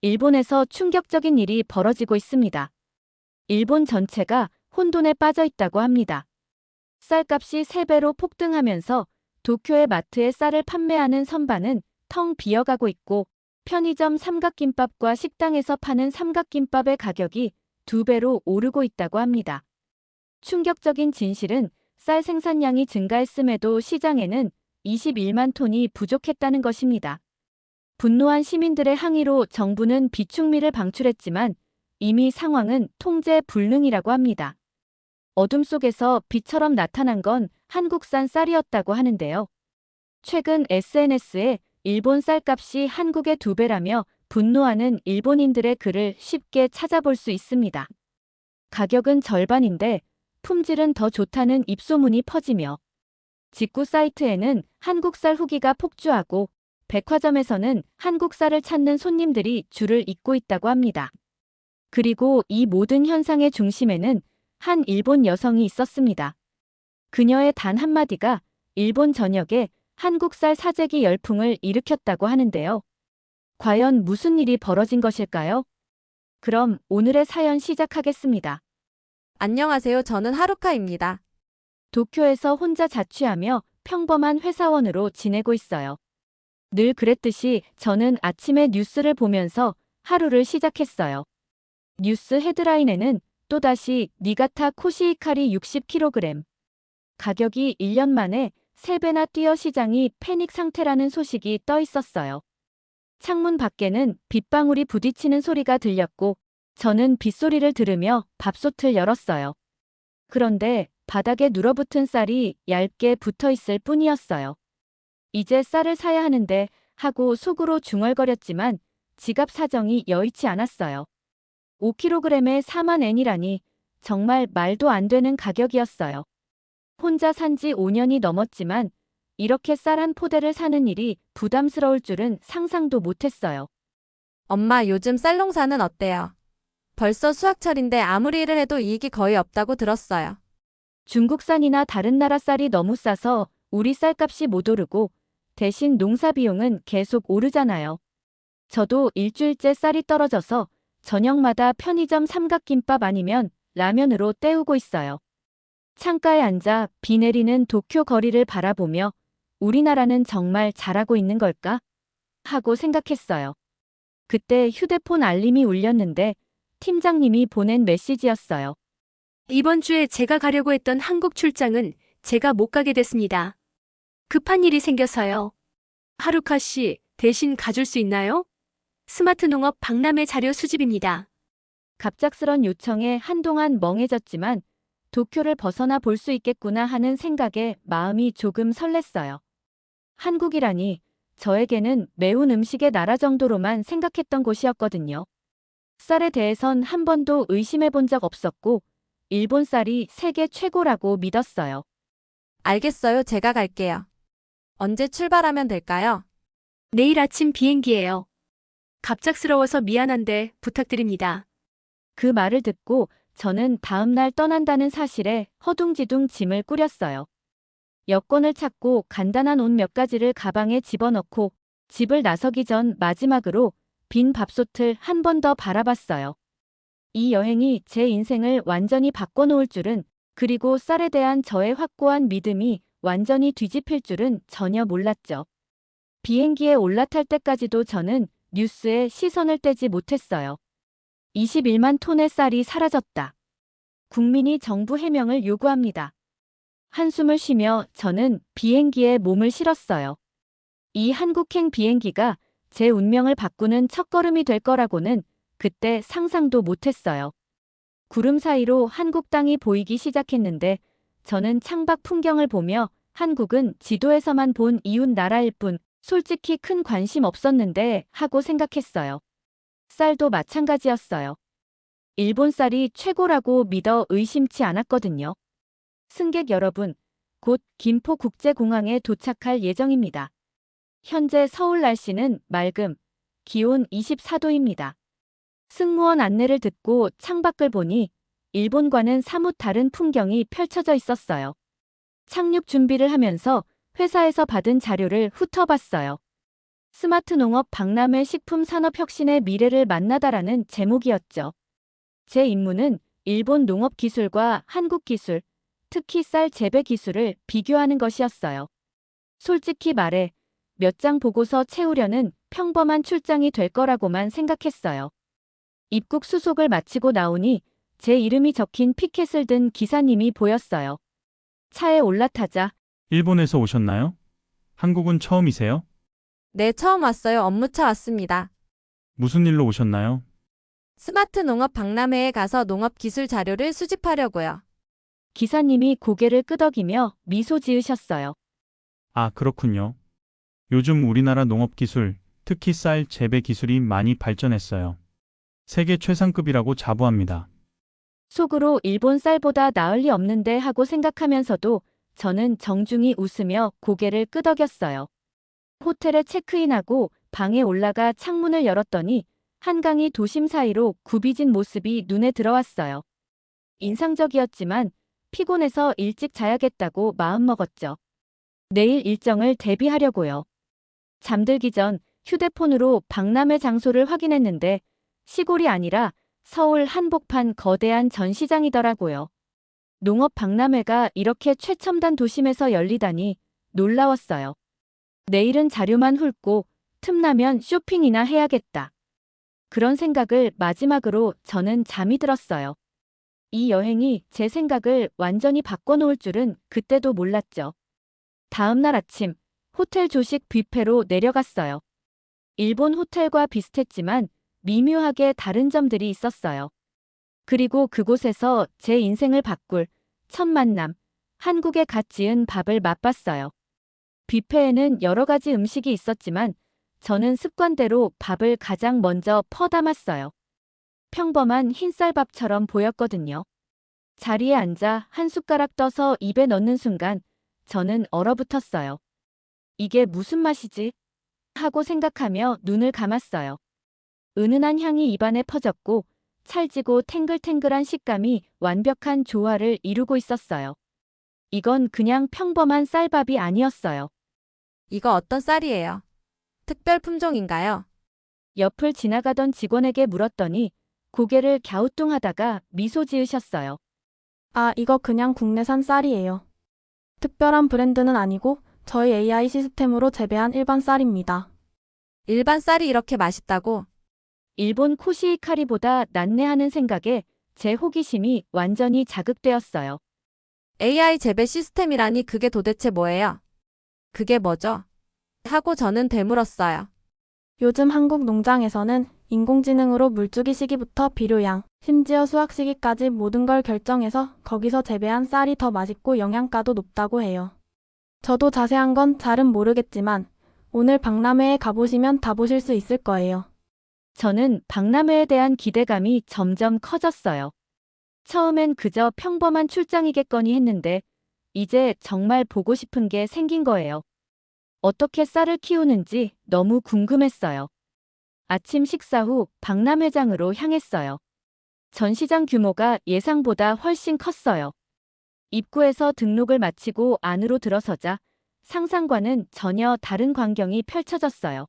일본에서 충격적인 일이 벌어지고 있습니다. 일본 전체가 혼돈에 빠져 있다고 합니다. 쌀값이 3배로 폭등하면서 도쿄의 마트에 쌀을 판매하는 선반은 텅 비어가고 있고 편의점 삼각김밥과 식당에서 파는 삼각김밥의 가격이 2배로 오르고 있다고 합니다. 충격적인 진실은 쌀 생산량이 증가했음에도 시장에는 21만 톤이 부족했다는 것입니다. 분노한 시민들의 항의로 정부는 비축미를 방출했지만 이미 상황은 통제 불능이라고 합니다. 어둠 속에서 빛처럼 나타난 건 한국산 쌀이었다고 하는데요. 최근 SNS에 일본 쌀값이 한국의 2배라며 분노하는 일본인들의 글을 쉽게 찾아볼 수 있습니다. 가격은 절반인데 품질은 더 좋다는 입소문이 퍼지며 직구 사이트에는 한국쌀 후기가 폭주하고 백화점에서는 한국쌀을 찾는 손님들이 줄을 잇고 있다고 합니다. 그리고 이 모든 현상의 중심에는 한 일본 여성이 있었습니다. 그녀의 단 한마디가 일본 전역에 한국쌀 사재기 열풍을 일으켰다고 하는데요. 과연 무슨 일이 벌어진 것일까요? 그럼 오늘의 사연 시작하겠습니다. 안녕하세요. 저는 하루카입니다. 도쿄에서 혼자 자취하며 평범한 회사원으로 지내고 있어요. 늘 그랬듯이 저는 아침에 뉴스를 보면서 하루를 시작했어요. 뉴스 헤드라인에는 또다시 니가타 코시히카리 60kg. 가격이 1년 만에 3배나 뛰어 시장이 패닉 상태라는 소식이 떠 있었어요. 창문 밖에는 빗방울이 부딪히는 소리가 들렸고 저는 빗소리를 들으며 밥솥을 열었어요. 그런데 바닥에 눌어붙은 쌀이 얇게 붙어 있을 뿐이었어요. 이제 쌀을 사야 하는데 하고 속으로 중얼거렸지만 지갑 사정이 여의치 않았어요. 5kg에 4만 엔이라니 정말 말도 안 되는 가격이었어요. 혼자 산 지 5년이 넘었지만 이렇게 쌀 한 포대를 사는 일이 부담스러울 줄은 상상도 못했어요. 엄마, 요즘 쌀 농사는 어때요? 벌써 수확철인데 아무리 일을 해도 이익이 거의 없다고 들었어요. 중국산이나 다른 나라 쌀이 너무 싸서 우리 쌀값이 못 오르고 대신 농사 비용은 계속 오르잖아요. 저도 일주일째 쌀이 떨어져서 저녁마다 편의점 삼각김밥 아니면 라면으로 때우고 있어요. 창가에 앉아 비 내리는 도쿄 거리를 바라보며 우리나라는 정말 잘하고 있는 걸까? 하고 생각했어요. 그때 휴대폰 알림이 울렸는데 팀장님이 보낸 메시지였어요. 이번 주에 제가 가려고 했던 한국 출장은 제가 못 가게 됐습니다. 급한 일이 생겨서요. 하루카 씨, 대신 가줄 수 있나요? 스마트 농업 박람회 자료 수집입니다. 갑작스런 요청에 한동안 멍해졌지만 도쿄를 벗어나 볼 수 있겠구나 하는 생각에 마음이 조금 설렜어요. 한국이라니 저에게는 매운 음식의 나라 정도로만 생각했던 곳이었거든요. 쌀에 대해선 한 번도 의심해 본 적 없었고 일본 쌀이 세계 최고라고 믿었어요. 알겠어요. 제가 갈게요. 언제 출발하면 될까요? 내일 아침 비행기예요. 갑작스러워서 미안한데 부탁드립니다. 그 말을 듣고 저는 다음 날 떠난다는 사실에 허둥지둥 짐을 꾸렸어요. 여권을 찾고 간단한 옷 몇 가지를 가방에 집어넣고 집을 나서기 전 마지막으로 빈 밥솥을 한 번 더 바라봤어요. 이 여행이 제 인생을 완전히 바꿔놓을 줄은, 그리고 쌀에 대한 저의 확고한 믿음이 완전히 뒤집힐 줄은 전혀 몰랐죠. 비행기에 올라탈 때까지도 저는 뉴스에 시선을 떼지 못했어요. 21만 톤의 쌀이 사라졌다. 국민이 정부 해명을 요구합니다. 한숨을 쉬며 저는 비행기에 몸을 실었어요. 이 한국행 비행기가 제 운명을 바꾸는 첫걸음이 될 거라고는 그때 상상도 못했어요. 구름 사이로 한국 땅이 보이기 시작했는데 저는 창밖 풍경을 보며 한국은 지도에서만 본 이웃 나라일 뿐 솔직히 큰 관심 없었는데 하고 생각했어요. 쌀도 마찬가지였어요. 일본 쌀이 최고라고 믿어 의심치 않았거든요. 승객 여러분, 곧 김포국제공항에 도착할 예정입니다. 현재 서울 날씨는 맑음, 기온 24도입니다. 승무원 안내를 듣고 창밖을 보니 일본과는 사뭇 다른 풍경이 펼쳐져 있었어요. 착륙 준비를 하면서 회사에서 받은 자료를 훑어봤어요. 스마트 농업 박람회 식품 산업 혁신의 미래를 만나다라는 제목이었죠. 제 임무는 일본 농업 기술과 한국 기술, 특히 쌀 재배 기술을 비교하는 것이었어요. 솔직히 말해 몇 장 보고서 채우려는 평범한 출장이 될 거라고만 생각했어요. 입국 수속을 마치고 나오니 제 이름이 적힌 피켓을 든 기사님이 보였어요. 차에 올라타자 일본에서 오셨나요? 한국은 처음이세요? 네, 처음 왔어요. 업무차 왔습니다. 무슨 일로 오셨나요? 스마트 농업 박람회에 가서 농업 기술 자료를 수집하려고요. 기사님이 고개를 끄덕이며 미소 지으셨어요. 아, 그렇군요. 요즘 우리나라 농업 기술, 특히 쌀 재배 기술이 많이 발전했어요. 세계 최상급이라고 자부합니다. 속으로 일본 쌀보다 나을 리 없는데 하고 생각하면서도 저는 정중히 웃으며 고개를 끄덕였어요. 호텔에 체크인하고 방에 올라가 창문을 열었더니 한강이 도심 사이로 굽이진 모습이 눈에 들어왔어요. 인상적이었지만 피곤해서 일찍 자야겠다고 마음먹었죠. 내일 일정을 대비하려고요. 잠들기 전 휴대폰으로 박람회 장소를 확인했는데 시골이 아니라 서울 한복판 거대한 전시장이더라고요. 농업 박람회가 이렇게 최첨단 도심에서 열리다니 놀라웠어요. 내일은 자료만 훑고 틈나면 쇼핑이나 해야겠다. 그런 생각을 마지막으로 저는 잠이 들었어요. 이 여행이 제 생각을 완전히 바꿔놓을 줄은 그때도 몰랐죠. 다음 날 아침 호텔 조식 뷔페로 내려갔어요. 일본 호텔과 비슷했지만 미묘하게 다른 점들이 있었어요. 그리고 그곳에서 제 인생을 바꿀 첫 만남, 한국에 갓 지은 밥을 맛봤어요. 뷔페에는 여러 가지 음식이 있었지만 저는 습관대로 밥을 가장 먼저 퍼담았어요. 평범한 흰쌀밥처럼 보였거든요. 자리에 앉아 한 숟가락 떠서 입에 넣는 순간 저는 얼어붙었어요. 이게 무슨 맛이지? 하고 생각하며 눈을 감았어요. 은은한 향이 입안에 퍼졌고 찰지고 탱글탱글한 식감이 완벽한 조화를 이루고 있었어요. 이건 그냥 평범한 쌀밥이 아니었어요. 이거 어떤 쌀이에요? 특별 품종인가요? 옆을 지나가던 직원에게 물었더니 고개를 갸우뚱하다가 미소 지으셨어요. 아, 이거 그냥 국내산 쌀이에요. 특별한 브랜드는 아니고 저희 AI 시스템으로 재배한 일반 쌀입니다. 일반 쌀이 이렇게 맛있다고? 일본 코시히카리보다 낫네 하는 생각에 제 호기심이 완전히 자극되었어요. AI 재배 시스템이라니 그게 도대체 뭐예요? 그게 뭐죠? 하고 저는 되물었어요. 요즘 한국 농장에서는 인공지능으로 물주기 시기부터 비료양, 심지어 수확 시기까지 모든 걸 결정해서 거기서 재배한 쌀이 더 맛있고 영양가도 높다고 해요. 저도 자세한 건 잘은 모르겠지만 오늘 박람회에 가보시면 다 보실 수 있을 거예요. 저는 박람회에 대한 기대감이 점점 커졌어요. 처음엔 그저 평범한 출장이겠거니 했는데 이제 정말 보고 싶은 게 생긴 거예요. 어떻게 쌀을 키우는지 너무 궁금했어요. 아침 식사 후 박람회장으로 향했어요. 전시장 규모가 예상보다 훨씬 컸어요. 입구에서 등록을 마치고 안으로 들어서자 상상과는 전혀 다른 광경이 펼쳐졌어요.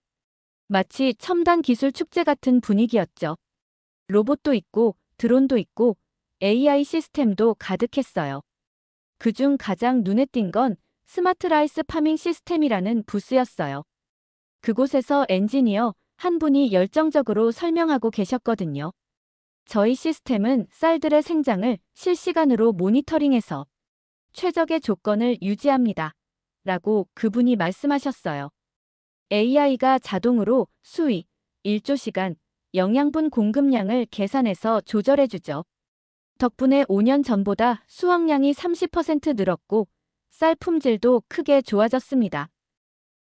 마치 첨단 기술 축제 같은 분위기였죠. 로봇도 있고 드론도 있고 AI 시스템도 가득했어요. 그중 가장 눈에 띈 건 스마트 라이스 파밍 시스템이라는 부스였어요. 그곳에서 엔지니어 한 분이 열정적으로 설명하고 계셨거든요. 저희 시스템은 쌀들의 생장을 실시간으로 모니터링해서 최적의 조건을 유지합니다. 라고 그분이 말씀하셨어요. AI가 자동으로 수위, 일조 시간, 영양분 공급량을 계산해서 조절해주죠. 덕분에 5년 전보다 수확량이 30% 늘었고 쌀 품질도 크게 좋아졌습니다.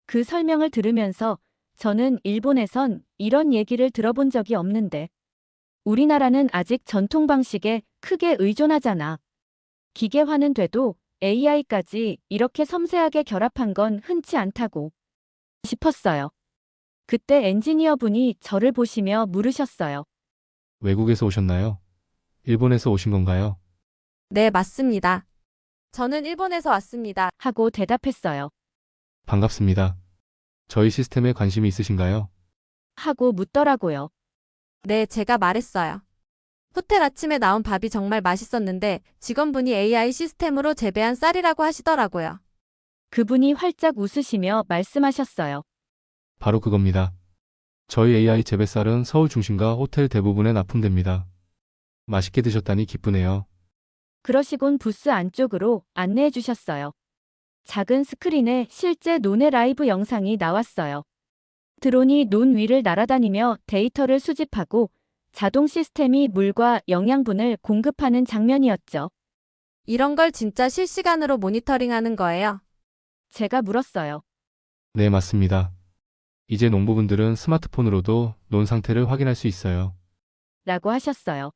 그 설명을 들으면서 저는 일본에선 이런 얘기를 들어본 적이 없는데 우리나라는 아직 전통 방식에 크게 의존하잖아. 기계화는 돼도 AI까지 이렇게 섬세하게 결합한 건 흔치 않다고 싶었어요. 그때 엔지니어분이 저를 보시며 물으셨어요. 외국에서 오셨나요? 일본에서 오신 건가요? 네, 맞습니다. 저는 일본에서 왔습니다. 하고 대답했어요. 반갑습니다. 저희 시스템에 관심이 있으신가요? 하고 묻더라고요. 네, 제가 말했어요. 호텔 아침에 나온 밥이 정말 맛있었는데 직원분이 AI 시스템으로 재배한 쌀이라고 하시더라고요. 그분이 활짝 웃으시며 말씀하셨어요. 바로 그겁니다. 저희 AI 재배쌀은 서울 중심과 호텔 대부분에 납품됩니다. 맛있게 드셨다니 기쁘네요. 그러시곤 부스 안쪽으로 안내해 주셨어요. 작은 스크린에 실제 논의 라이브 영상이 나왔어요. 드론이 논 위를 날아다니며 데이터를 수집하고 자동 시스템이 물과 영양분을 공급하는 장면이었죠. 이런 걸 진짜 실시간으로 모니터링하는 거예요. 제가 물었어요. 네, 맞습니다. 이제 농부분들은 스마트폰으로도 논 상태를 확인할 수 있어요. 라고 하셨어요.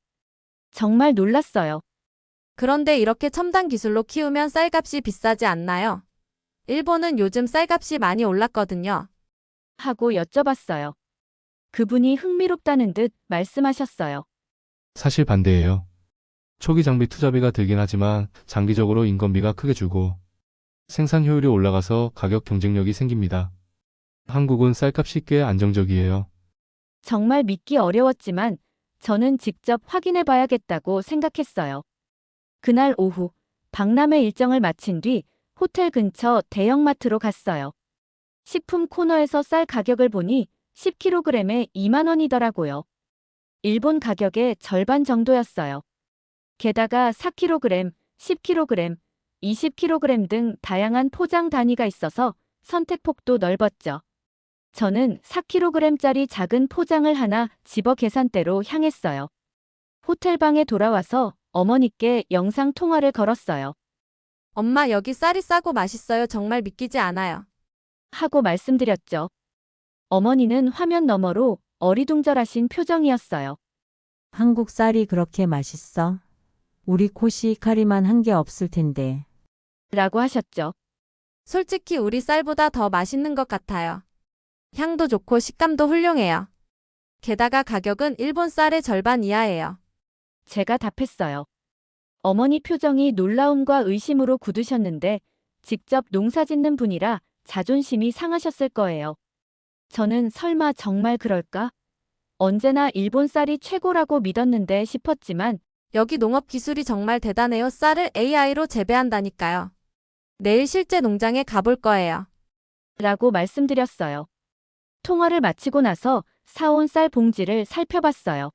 정말 놀랐어요. 그런데 이렇게 첨단 기술로 키우면 쌀값이 비싸지 않나요? 일본은 요즘 쌀값이 많이 올랐거든요. 하고 여쭤봤어요. 그분이 흥미롭다는 듯 말씀하셨어요. 사실 반대예요. 초기 장비 투자비가 들긴 하지만 장기적으로 인건비가 크게 줄고 생산 효율이 올라가서 가격 경쟁력이 생깁니다. 한국은 쌀값이 꽤 안정적이에요. 정말 믿기 어려웠지만 저는 직접 확인해 봐야겠다고 생각했어요. 그날 오후 박람회 일정을 마친 뒤 호텔 근처 대형마트로 갔어요. 식품 코너에서 쌀 가격을 보니 10kg에 2만 원이더라고요. 일본 가격의 절반 정도였어요. 게다가 4kg, 10kg, 20kg 등 다양한 포장 단위가 있어서 선택폭도 넓었죠. 저는 4kg짜리 작은 포장을 하나 집어 계산대로 향했어요. 호텔방에 돌아와서 어머니께 영상 통화를 걸었어요. 엄마, 여기 쌀이 싸고 맛있어요. 정말 믿기지 않아요. 하고 말씀드렸죠. 어머니는 화면 너머로 어리둥절하신 표정이었어요. 한국 쌀이 그렇게 맛있어? 우리 코시히카리만 한 게 없을 텐데. 라고 하셨죠. 솔직히 우리 쌀보다 더 맛있는 것 같아요. 향도 좋고 식감도 훌륭해요. 게다가 가격은 일본 쌀의 절반 이하예요. 제가 답했어요. 어머니 표정이 놀라움과 의심으로 굳으셨는데 직접 농사 짓는 분이라 자존심이 상하셨을 거예요. 저는 설마 정말 그럴까? 언제나 일본 쌀이 최고라고 믿었는데 싶었지만 여기 농업 기술이 정말 대단해요. 쌀을 AI로 재배한다니까요. 내일 실제 농장에 가볼 거예요. 라고 말씀드렸어요. 통화를 마치고 나서 사온 쌀 봉지를 살펴봤어요.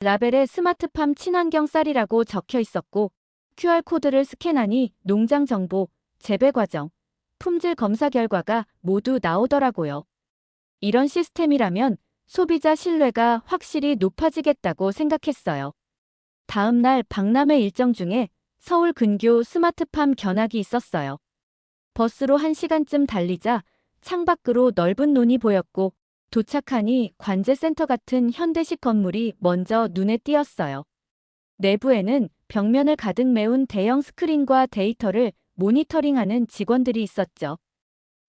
라벨에 스마트팜 친환경 쌀이라고 적혀 있었고 QR코드를 스캔하니 농장 정보, 재배 과정, 품질 검사 결과가 모두 나오더라고요. 이런 시스템이라면 소비자 신뢰가 확실히 높아지겠다고 생각했어요. 다음 날 박람회 일정 중에 서울 근교 스마트팜 견학이 있었어요. 버스로 1시간쯤 달리자 창밖으로 넓은 논이 보였고 도착하니 관제센터 같은 현대식 건물이 먼저 눈에 띄었어요. 내부에는 벽면을 가득 메운 대형 스크린과 데이터를 모니터링하는 직원들이 있었죠.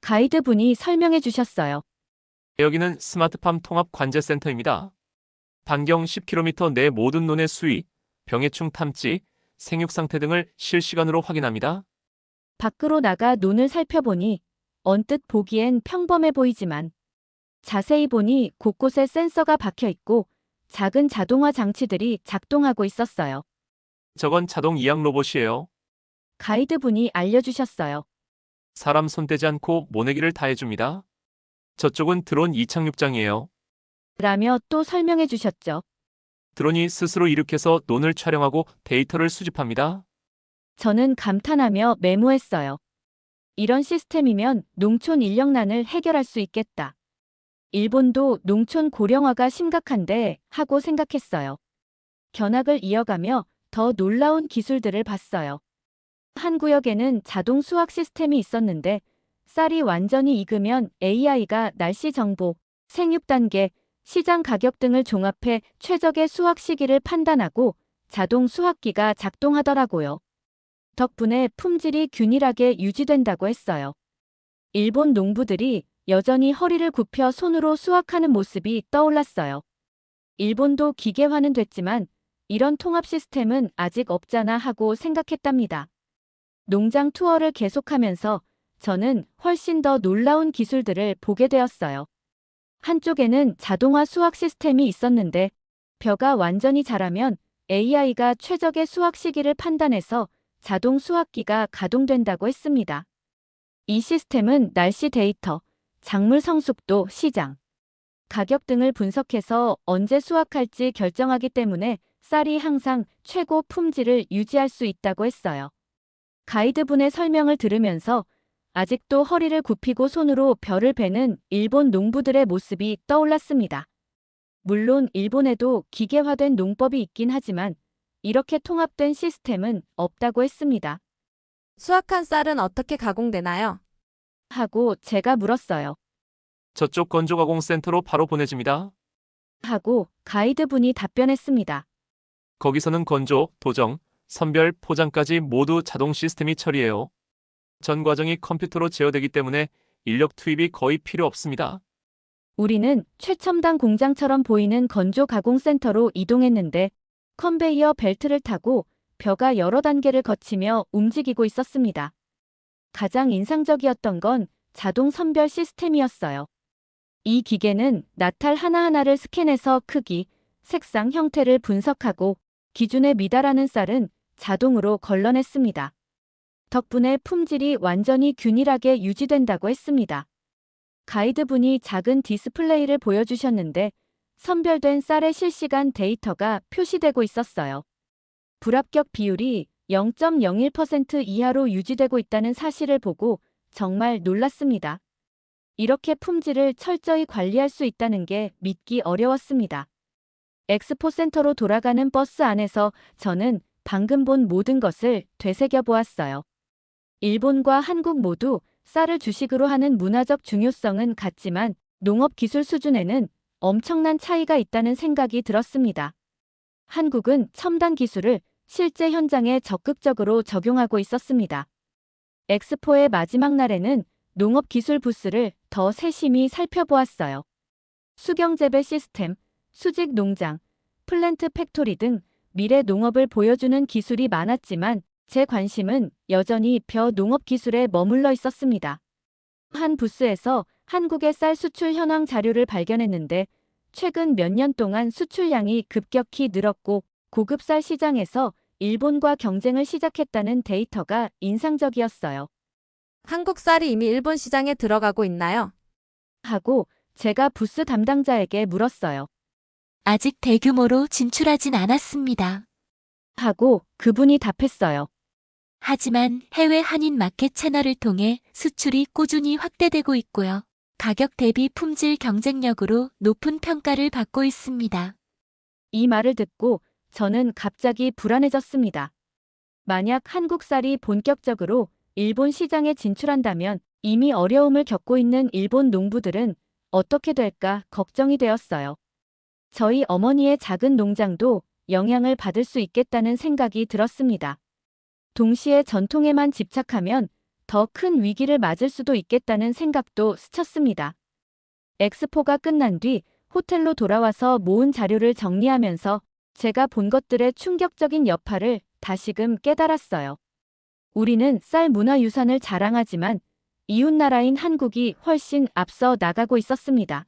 가이드분이 설명해 주셨어요. 여기는 스마트팜 통합 관제센터입니다. 반경 10km 내 모든 논의 수위, 병해충 탐지, 생육 상태 등을 실시간으로 확인합니다. 밖으로 나가 논을 살펴보니 언뜻 보기엔 평범해 보이지만 자세히 보니 곳곳에 센서가 박혀 있고 작은 자동화 장치들이 작동하고 있었어요. 저건 자동 이양 로봇이에요. 가이드분이 알려주셨어요. 사람 손대지 않고 모내기를 다 해줍니다. 저쪽은 드론 이착륙장이에요. 라며 또 설명해 주셨죠. 드론이 스스로 이륙해서 논을 촬영하고 데이터를 수집합니다. 저는 감탄하며 메모했어요. 이런 시스템이면 농촌 인력난을 해결할 수 있겠다. 일본도 농촌 고령화가 심각한데 하고 생각했어요. 견학을 이어가며 더 놀라운 기술들을 봤어요. 한 구역에는 자동 수확 시스템이 있었는데 쌀이 완전히 익으면 AI가 날씨 정보, 생육 단계, 시장 가격 등을 종합해 최적의 수확 시기를 판단하고 자동 수확기가 작동하더라고요. 덕분에 품질이 균일하게 유지된다고 했어요. 일본 농부들이 여전히 허리를 굽혀 손으로 수확하는 모습이 떠올랐어요. 일본도 기계화는 됐지만 이런 통합 시스템은 아직 없잖아 하고 생각했답니다. 농장 투어를 계속하면서 저는 훨씬 더 놀라운 기술들을 보게 되었어요. 한쪽에는 자동화 수학 시스템이 있었는데 벼가 완전히 자라면 AI가 최적의 수학 시기를 판단해서 자동 수학기가 가동된다고 했습니다. 이 시스템은 날씨 데이터, 작물 성숙도, 시장, 가격 등을 분석해서 언제 수확할지 결정하기 때문에 쌀이 항상 최고 품질을 유지할 수 있다고 했어요. 가이드분의 설명을 들으면서 아직도 허리를 굽히고 손으로 벼를 베는 일본 농부들의 모습이 떠올랐습니다. 물론 일본에도 기계화된 농법이 있긴 하지만 이렇게 통합된 시스템은 없다고 했습니다. 수확한 쌀은 어떻게 가공되나요? 하고 제가 물었어요. 저쪽 건조가공센터로 바로 보내집니다. 하고 가이드분이 답변했습니다. 거기서는 건조, 도정, 선별, 포장까지 모두 자동 시스템이 처리해요. 전 과정이 컴퓨터로 제어되기 때문에 인력 투입이 거의 필요 없습니다. 우리는 최첨단 공장처럼 보이는 건조 가공센터로 이동했는데 컨베이어 벨트를 타고 벼가 여러 단계를 거치며 움직이고 있었습니다. 가장 인상적이었던 건 자동 선별 시스템이었어요. 이 기계는 나탈 하나하나를 스캔해서 크기, 색상, 형태를 분석하고 기준에 미달하는 쌀은 자동으로 걸러냈습니다. 덕분에 품질이 완전히 균일하게 유지된다고 했습니다. 가이드분이 작은 디스플레이를 보여주셨는데 선별된 쌀의 실시간 데이터가 표시되고 있었어요. 불합격 비율이 0.01% 이하로 유지되고 있다는 사실을 보고 정말 놀랐습니다. 이렇게 품질을 철저히 관리할 수 있다는 게 믿기 어려웠습니다. 엑스포 센터로 돌아가는 버스 안에서 저는 방금 본 모든 것을 되새겨 보았어요. 일본과 한국 모두 쌀을 주식으로 하는 문화적 중요성은 같지만 농업 기술 수준에는 엄청난 차이가 있다는 생각이 들었습니다. 한국은 첨단 기술을 실제 현장에 적극적으로 적용하고 있었습니다. 엑스포의 마지막 날에는 농업 기술 부스를 더 세심히 살펴보았어요. 수경 재배 시스템, 수직 농장, 플랜트 팩토리 등 미래 농업을 보여주는 기술이 많았지만 제 관심은 여전히 벼 농업 기술에 머물러 있었습니다. 한 부스에서 한국의 쌀 수출 현황 자료를 발견했는데 최근 몇 년 동안 수출량이 급격히 늘었고 고급 쌀 시장에서 일본과 경쟁을 시작했다는 데이터가 인상적이었어요. 한국 쌀이 이미 일본 시장에 들어가고 있나요? 하고 제가 부스 담당자에게 물었어요. 아직 대규모로 진출하진 않았습니다. 하고 그분이 답했어요. 하지만 해외 한인 마켓 채널을 통해 수출이 꾸준히 확대되고 있고요. 가격 대비 품질 경쟁력으로 높은 평가를 받고 있습니다. 이 말을 듣고 저는 갑자기 불안해졌습니다. 만약 한국 쌀이 본격적으로 일본 시장에 진출한다면 이미 어려움을 겪고 있는 일본 농부들은 어떻게 될까 걱정이 되었어요. 저희 어머니의 작은 농장도 영향을 받을 수 있겠다는 생각이 들었습니다. 동시에 전통에만 집착하면 더 큰 위기를 맞을 수도 있겠다는 생각도 스쳤습니다. 엑스포가 끝난 뒤 호텔로 돌아와서 모은 자료를 정리하면서 제가 본 것들의 충격적인 여파를 다시금 깨달았어요. 우리는 쌀 문화유산을 자랑하지만 이웃나라인 한국이 훨씬 앞서 나가고 있었습니다.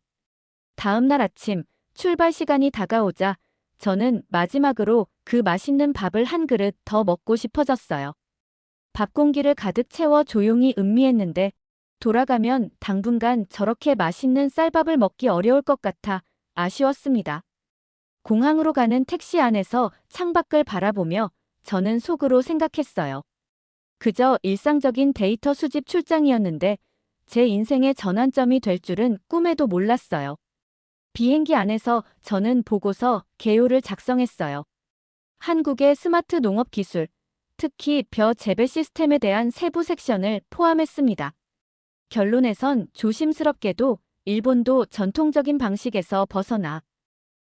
다음 날 아침 출발 시간이 다가오자 저는 마지막으로 그 맛있는 밥을 한 그릇 더 먹고 싶어졌어요. 밥 공기를 가득 채워 조용히 음미했는데 돌아가면 당분간 저렇게 맛있는 쌀밥을 먹기 어려울 것 같아 아쉬웠습니다. 공항으로 가는 택시 안에서 창밖을 바라보며 저는 속으로 생각했어요. 그저 일상적인 데이터 수집 출장이었는데 제 인생의 전환점이 될 줄은 꿈에도 몰랐어요. 비행기 안에서 저는 보고서 개요를 작성했어요. 한국의 스마트 농업 기술, 특히 벼 재배 시스템에 대한 세부 섹션을 포함했습니다. 결론에선 조심스럽게도 일본도 전통적인 방식에서 벗어나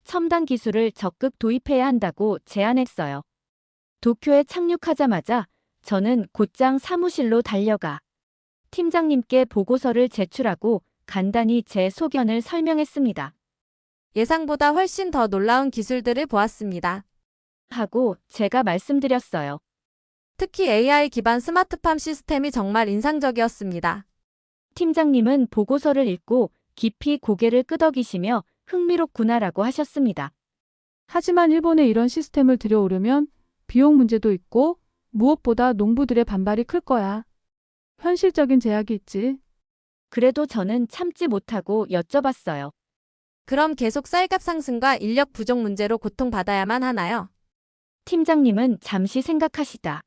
첨단 기술을 적극 도입해야 한다고 제안했어요. 도쿄에 착륙하자마자 저는 곧장 사무실로 달려가 팀장님께 보고서를 제출하고 간단히 제 소견을 설명했습니다. 예상보다 훨씬 더 놀라운 기술들을 보았습니다. 하고 제가 말씀드렸어요. 특히 AI 기반 스마트팜 시스템이 정말 인상적이었습니다. 팀장님은 보고서를 읽고 깊이 고개를 끄덕이시며 흥미롭구나라고 하셨습니다. 하지만 일본에 이런 시스템을 들여오려면 비용 문제도 있고 무엇보다 농부들의 반발이 클 거야. 현실적인 제약이 있지. 그래도 저는 참지 못하고 여쭤봤어요. 그럼 계속 쌀값 상승과 인력 부족 문제로 고통받아야만 하나요? 팀장님은 잠시 생각하시다.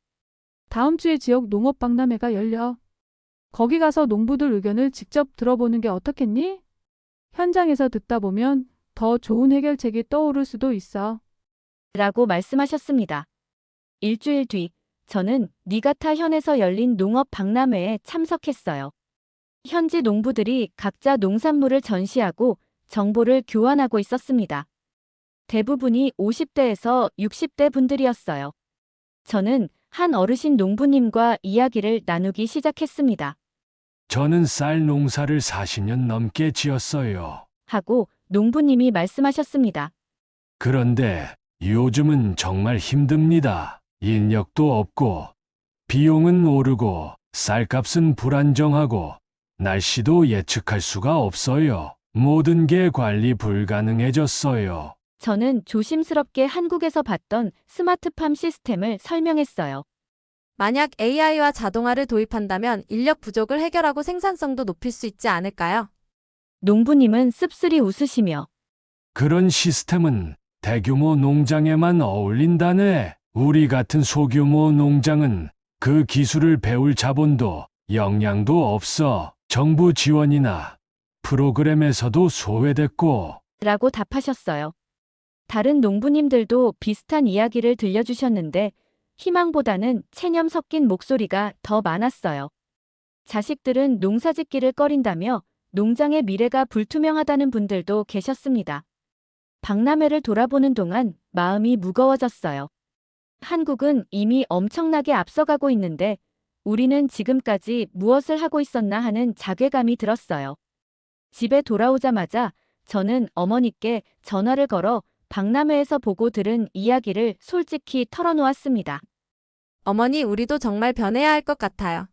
다음 주에 지역 농업 박람회가 열려. 거기 가서 농부들 의견을 직접 들어보는 게 어떻겠니? 현장에서 듣다 보면 더 좋은 해결책이 떠오를 수도 있어. 라고 말씀하셨습니다. 일주일 뒤, 저는 니가타 현에서 열린 농업 박람회에 참석했어요. 현지 농부들이 각자 농산물을 전시하고 정보를 교환하고 있었습니다. 대부분이 50대에서 60대 분들이었어요. 저는 한 어르신 농부님과 이야기를 나누기 시작했습니다. 저는 쌀 농사를 40년 넘게 지었어요. 하고 농부님이 말씀하셨습니다. 그런데 요즘은 정말 힘듭니다. 인력도 없고, 비용은 오르고, 쌀값은 불안정하고, 날씨도 예측할 수가 없어요. 모든 게 관리 불가능해졌어요. 저는 조심스럽게 한국에서 봤던 스마트팜 시스템을 설명했어요. 만약 AI와 자동화를 도입한다면 인력 부족을 해결하고 생산성도 높일 수 있지 않을까요? 농부님은 씁쓸히 웃으시며 그런 시스템은 대규모 농장에만 어울린다네. 우리 같은 소규모 농장은 그 기술을 배울 자본도 역량도 없어. 정부 지원이나 프로그램에서도 소외됐고. 라고 답하셨어요. 다른 농부님들도 비슷한 이야기를 들려주셨는데 희망보다는 체념 섞인 목소리가 더 많았어요. 자식들은 농사짓기를 꺼린다며 농장의 미래가 불투명하다는 분들도 계셨습니다. 박람회를 돌아보는 동안 마음이 무거워졌어요. 한국은 이미 엄청나게 앞서가고 있는데 우리는 지금까지 무엇을 하고 있었나 하는 자괴감이 들었어요. 집에 돌아오자마자 저는 어머니께 전화를 걸어 박람회에서 보고 들은 이야기를 솔직히 털어놓았습니다. 어머니, 우리도 정말 변해야 할 것 같아요.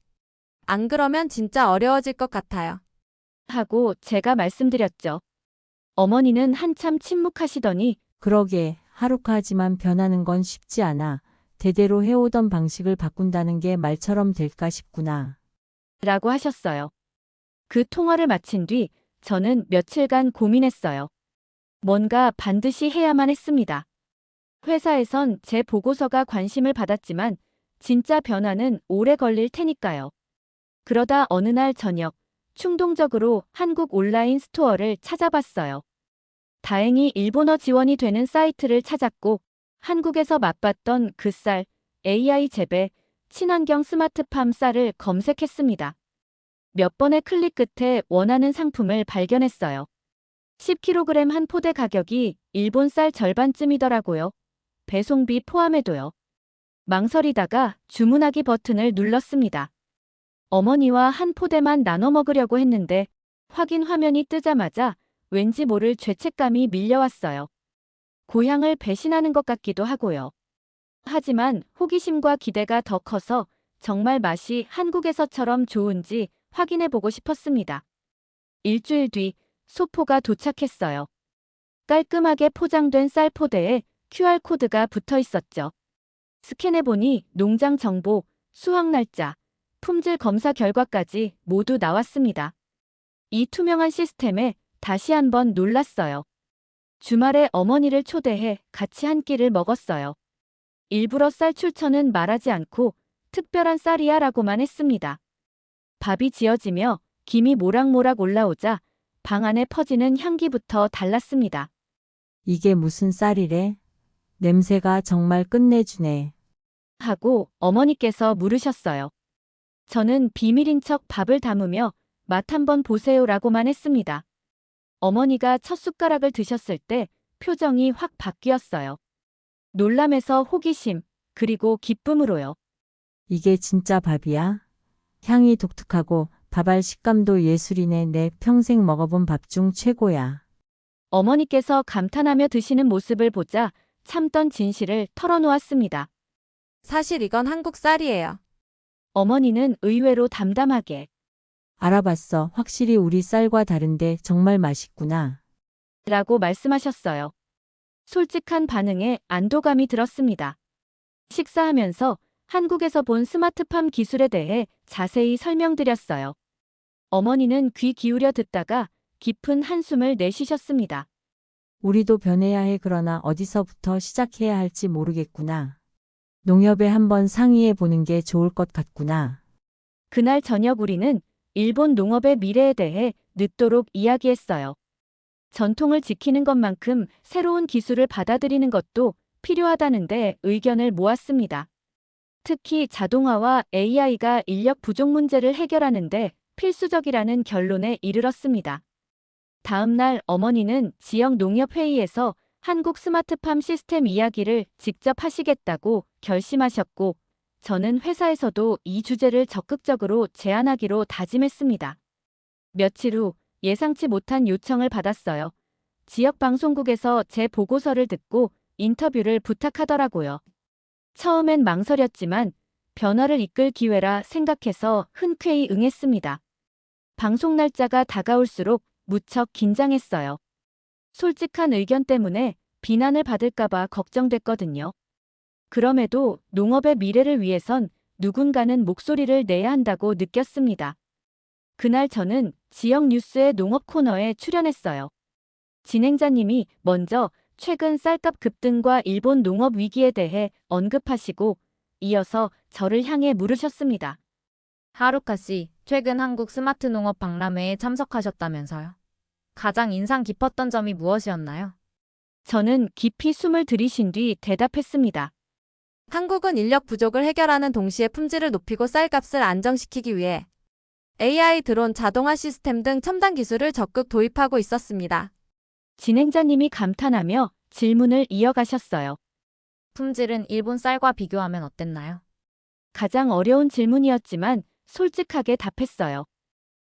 안 그러면 진짜 어려워질 것 같아요. 하고 제가 말씀드렸죠. 어머니는 한참 침묵하시더니 그러게 하루카지만 변하는 건 쉽지 않아. 대대로 해오던 방식을 바꾼다는 게 말처럼 될까 싶구나. 라고 하셨어요. 그 통화를 마친 뒤 저는 며칠간 고민했어요. 뭔가 반드시 해야만 했습니다. 회사에선 제 보고서가 관심을 받았지만 진짜 변화는 오래 걸릴 테니까요. 그러다 어느 날 저녁 충동적으로 한국 온라인 스토어를 찾아봤어요. 다행히 일본어 지원이 되는 사이트를 찾았고 한국에서 맛봤던 그 쌀, AI 재배, 친환경 스마트팜 쌀을 검색했습니다. 몇 번의 클릭 끝에 원하는 상품을 발견했어요. 10kg 한 포대 가격이 일본 쌀 절반쯤이더라고요. 배송비 포함해도요. 망설이다가 주문하기 버튼을 눌렀습니다. 어머니와 한 포대만 나눠 먹으려고 했는데 확인 화면이 뜨자마자 왠지 모를 죄책감이 밀려왔어요. 고향을 배신하는 것 같기도 하고요. 하지만 호기심과 기대가 더 커서 정말 맛이 한국에서처럼 좋은지 확인해보고 싶었습니다. 일주일 뒤 소포가 도착했어요. 깔끔하게 포장된 쌀 포대에 QR코드가 붙어 있었죠. 스캔해보니 농장 정보, 수확 날짜, 품질 검사 결과까지 모두 나왔습니다. 이 투명한 시스템에 다시 한번 놀랐어요. 주말에 어머니를 초대해 같이 한 끼를 먹었어요. 일부러 쌀 출처는 말하지 않고 특별한 쌀이야 라고만 했습니다. 밥이 지어지며 김이 모락모락 올라오자 방 안에 퍼지는 향기부터 달랐습니다. 이게 무슨 쌀이래? 냄새가 정말 끝내주네. 하고 어머니께서 물으셨어요. 저는 비밀인 척 밥을 담으며 맛 한번 보세요라고만 했습니다. 어머니가 첫 숟가락을 드셨을 때 표정이 확 바뀌었어요. 놀람에서 호기심, 그리고 기쁨으로요. 이게 진짜 밥이야? 향이 독특하고 밥알 식감도 예술이네. 내 평생 먹어본 밥 중 최고야. 어머니께서 감탄하며 드시는 모습을 보자 참던 진실을 털어놓았습니다. 사실 이건 한국 쌀이에요. 어머니는 의외로 담담하게 알아봤어. 확실히 우리 쌀과 다른데 정말 맛있구나. 라고 말씀하셨어요. 솔직한 반응에 안도감이 들었습니다. 식사하면서 한국에서 본 스마트팜 기술에 대해 자세히 설명드렸어요. 어머니는 귀 기울여 듣다가 깊은 한숨을 내쉬셨습니다. 우리도 변해야 해. 그러나 어디서부터 시작해야 할지 모르겠구나. 농협에 한번 상의해 보는 게 좋을 것 같구나. 그날 저녁 우리는 일본 농업의 미래에 대해 늦도록 이야기했어요. 전통을 지키는 것만큼 새로운 기술을 받아들이는 것도 필요하다는데 의견을 모았습니다. 특히 자동화와 AI가 인력 부족 문제를 해결하는데 필수적이라는 결론에 이르렀습니다. 다음 날 어머니는 지역 농협회의에서 한국 스마트팜 시스템 이야기를 직접 하시겠다고 결심하셨고, 저는 회사에서도 이 주제를 적극적으로 제안하기로 다짐했습니다. 며칠 후 예상치 못한 요청을 받았어요. 지역 방송국에서 제 보고서를 듣고 인터뷰를 부탁하더라고요. 처음엔 망설였지만 변화를 이끌 기회라 생각해서 흔쾌히 응했습니다. 방송 날짜가 다가올수록 무척 긴장했어요. 솔직한 의견 때문에 비난을 받을까봐 걱정됐거든요. 그럼에도 농업의 미래를 위해선 누군가는 목소리를 내야 한다고 느꼈습니다. 그날 저는 지역 뉴스의 농업 코너에 출연했어요. 진행자님이 먼저 최근 쌀값 급등과 일본 농업 위기에 대해 언급하시고 이어서 저를 향해 물으셨습니다. 하루카 씨, 최근 한국 스마트 농업 박람회에 참석하셨다면서요. 가장 인상 깊었던 점이 무엇이었나요? 저는 깊이 숨을 들이신 뒤 대답했습니다. 한국은 인력 부족을 해결하는 동시에 품질을 높이고 쌀값을 안정시키기 위해 AI, 드론, 자동화 시스템 등 첨단 기술을 적극 도입하고 있었습니다. 진행자님이 감탄하며 질문을 이어가셨어요. 품질은 일본 쌀과 비교하면 어땠나요? 가장 어려운 질문이었지만 솔직하게 답했어요.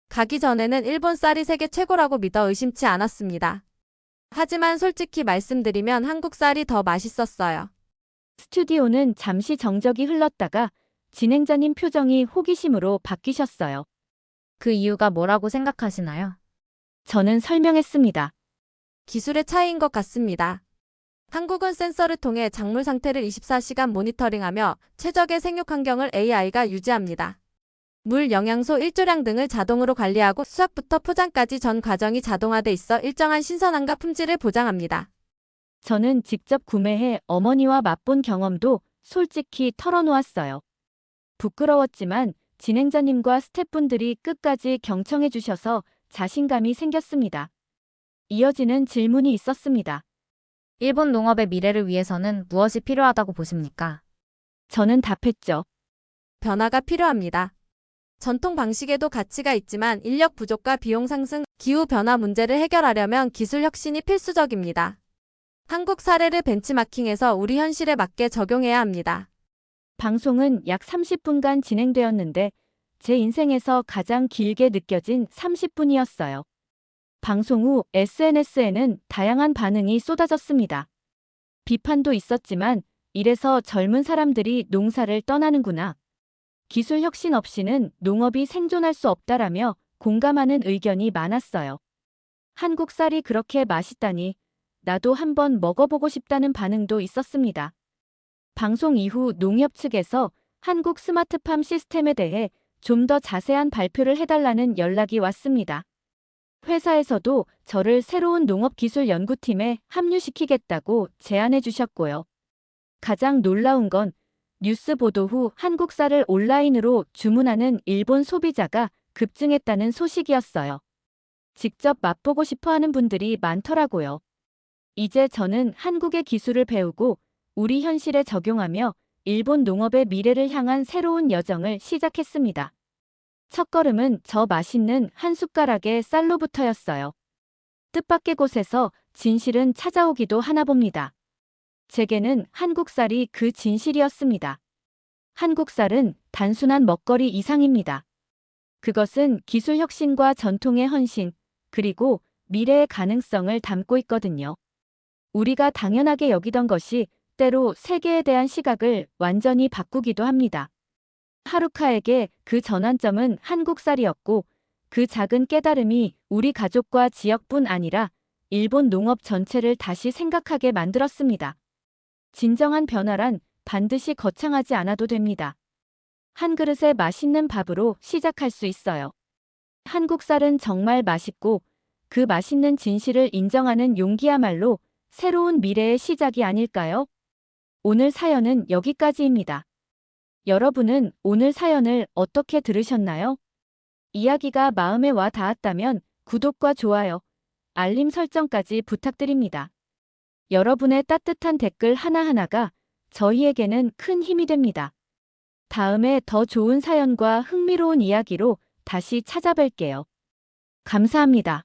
가기 전에는 일본 쌀이 세계 최고라고 믿어 의심치 않았습니다. 하지만 솔직히 말씀드리면 한국 쌀이 더 맛있었어요. 스튜디오는 잠시 정적이 흘렀다가 진행자님 표정이 호기심으로 바뀌셨어요. 그 이유가 뭐라고 생각하시나요? 저는 설명했습니다. 기술의 차이인 것 같습니다. 한국은 센서를 통해 작물 상태를 24시간 모니터링하며 최적의 생육 환경을 AI가 유지합니다. 물, 영양소, 일조량 등을 자동으로 관리하고 수확부터 포장까지 전 과정이 자동화돼 있어 일정한 신선함과 품질을 보장합니다. 저는 직접 구매해 어머니와 맛본 경험도 솔직히 털어놓았어요. 부끄러웠지만 진행자님과 스태프분들이 끝까지 경청해 주셔서 자신감이 생겼습니다. 이어지는 질문이 있었습니다. 일본 농업의 미래를 위해서는 무엇이 필요하다고 보십니까? 저는 답했죠. 변화가 필요합니다. 전통 방식에도 가치가 있지만 인력 부족과 비용 상승, 기후 변화 문제를 해결하려면 기술 혁신이 필수적입니다. 한국 사례를 벤치마킹해서 우리 현실에 맞게 적용해야 합니다. 방송은 약 30분간 진행되었는데 제 인생에서 가장 길게 느껴진 30분이었어요. 방송 후 SNS에는 다양한 반응이 쏟아졌습니다. 비판도 있었지만 이래서 젊은 사람들이 농사를 떠나는구나. 기술 혁신 없이는 농업이 생존할 수 없다라며 공감하는 의견이 많았어요. 한국 쌀이 그렇게 맛있다니 나도 한번 먹어보고 싶다는 반응도 있었습니다. 방송 이후 농협 측에서 한국 스마트팜 시스템에 대해 좀 더 자세한 발표를 해달라는 연락이 왔습니다. 회사에서도 저를 새로운 농업기술연구팀에 합류시키겠다고 제안해 주셨고요. 가장 놀라운 건 뉴스 보도 후 한국 쌀을 온라인으로 주문하는 일본 소비자가 급증했다는 소식이었어요. 직접 맛보고 싶어 하는 분들이 많더라고요. 이제 저는 한국의 기술을 배우고 우리 현실에 적용하며 일본 농업의 미래를 향한 새로운 여정을 시작했습니다. 첫걸음은 저 맛있는 한 숟가락의 쌀로부터였어요. 뜻밖의 곳에서 진실은 찾아오기도 하나 봅니다. 제게는 한국 쌀이 그 진실이었습니다. 한국 쌀은 단순한 먹거리 이상입니다. 그것은 기술 혁신과 전통의 헌신, 그리고 미래의 가능성을 담고 있거든요. 우리가 당연하게 여기던 것이 때로 세계에 대한 시각을 완전히 바꾸기도 합니다. 하루카에게 그 전환점은 한국살이었고 그 작은 깨달음이 우리 가족과 지역뿐 아니라 일본 농업 전체를 다시 생각하게 만들었습니다. 진정한 변화란 반드시 거창하지 않아도 됩니다. 한 그릇의 맛있는 밥으로 시작할 수 있어요. 한국 쌀은 정말 맛있고 그 맛있는 진실을 인정하는 용기야말로 새로운 미래의 시작이 아닐까요? 오늘 사연은 여기까지입니다. 여러분은 오늘 사연을 어떻게 들으셨나요? 이야기가 마음에 와 닿았다면 구독과 좋아요, 알림 설정까지 부탁드립니다. 여러분의 따뜻한 댓글 하나하나가 저희에게는 큰 힘이 됩니다. 다음에 더 좋은 사연과 흥미로운 이야기로 다시 찾아뵐게요. 감사합니다.